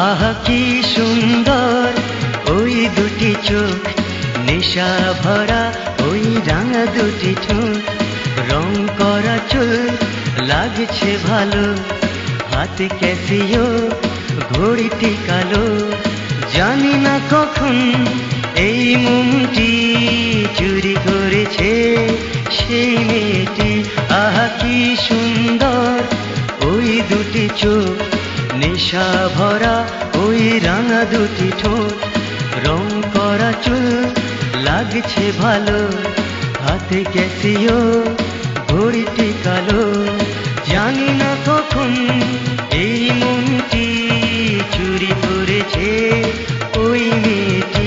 আহা কি সুন্দর ওই দুটি চোখ, নেশা ভরা ওই রাঙা দুটি ঠোঁট, রং করা চুল লাগছে ভালো, হাতে ক্যাসিও ঘড়িটি কালো। জানি না কখন এই মনটি চুরি করেছে সেই মেয়েটি। আহা কি সুন্দর ওই দুটি চোখ, নেশা ভরা ওই রাঙা দুটি ঠোঁট, রং করা চুল লাগছে ভালো, হাতে ক্যাসিও ঘড়িটি কালো। জানি না কখন এই মনটি চুরি করেছে ওই মেয়েটি।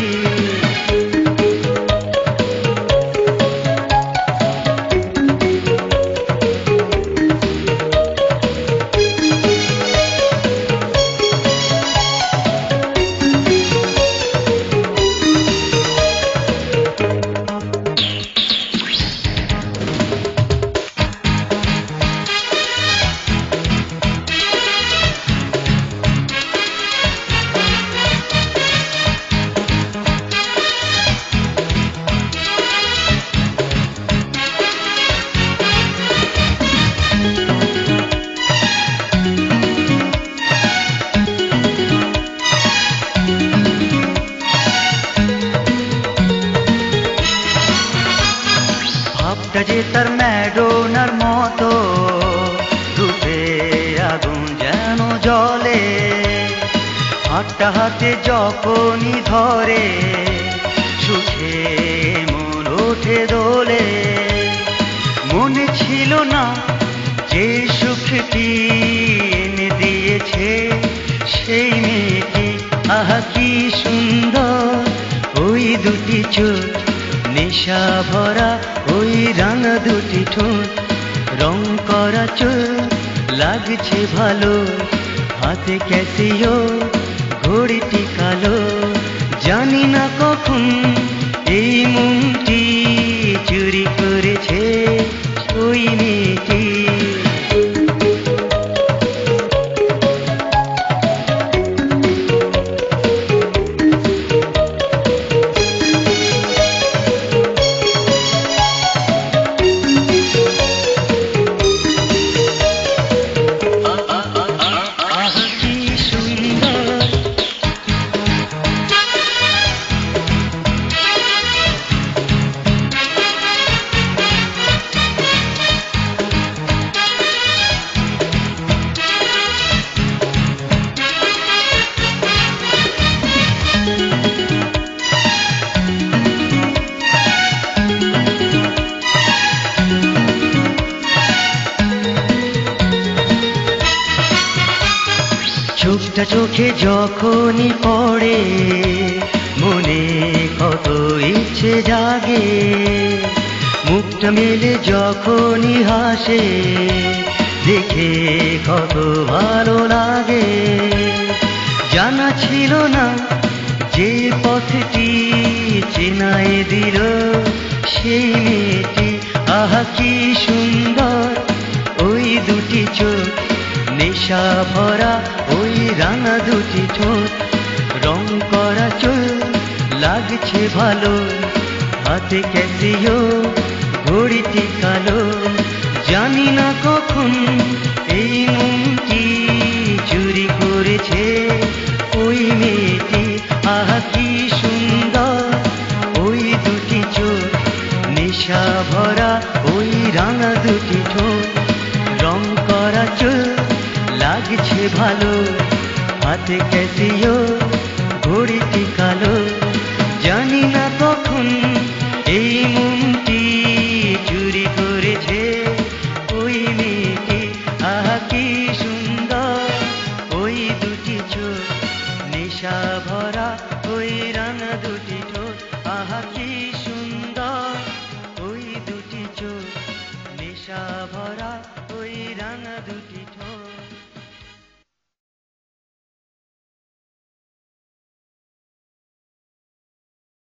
ভাবটা যে তার ম্যাডোনার মতো, রূপে আগুন যেন জলে, হাতটা হাতে যখনই ধরে সুখে মন ওঠে দোলে। মনে ছিল না যে সুখটি এনে দিয়েছে সেই মেয়েটি। আহা কি সুন্দর ওই দুটি চোখ, নেশা ভরা ওই রাঙা দুটি ঠোঁট, রং করা চুল লাগছে ভালো, হাতে ক্যাসিও ঘড়িটি কালো। জানি না কখন এই মনটি চুরি করেছে ওই মেয়েটি। চোখটা চোখে যখনই পড়ে মনে কত ইচ্ছে জাগে, মুখটা মেলে যখনই হাসে দেখে কত ভালো লাগে। জানা ছিল না যে পথটি চেনাই দিল সেই মেয়েটি। আহা কি সুন্দর ওই দুটি চোখ, নেশা ভরা ওই রাঙা দুটি ঠোঁট, রং করা চুল লাগছে ভালো, হাতে ক্যাসিও ঘড়িটি কালো। জানি না কখন এই মনটি চুরি করেছে ওই মেয়েটি। আহা কি সুন্দর ওই দুটি চোখ, নেশা ভরা ওই রাঙা দুটি ঠোঁট, রং করা চুল লাগছে ভালো, হাতে ক্যাসিও ঘড়িটি কালো। জানি না কখন এই মনটি চুরি করেছে ওই মেয়েটি। আহা কি সুন্দর ওই দুটি চোখ, নেশা ভরা ওই রাঙা দুটি ঠোঁট। আহা কি সুন্দর ওই দুটি চোখ, নেশা ভরা ওই রাঙা দুটি ঠোঁট।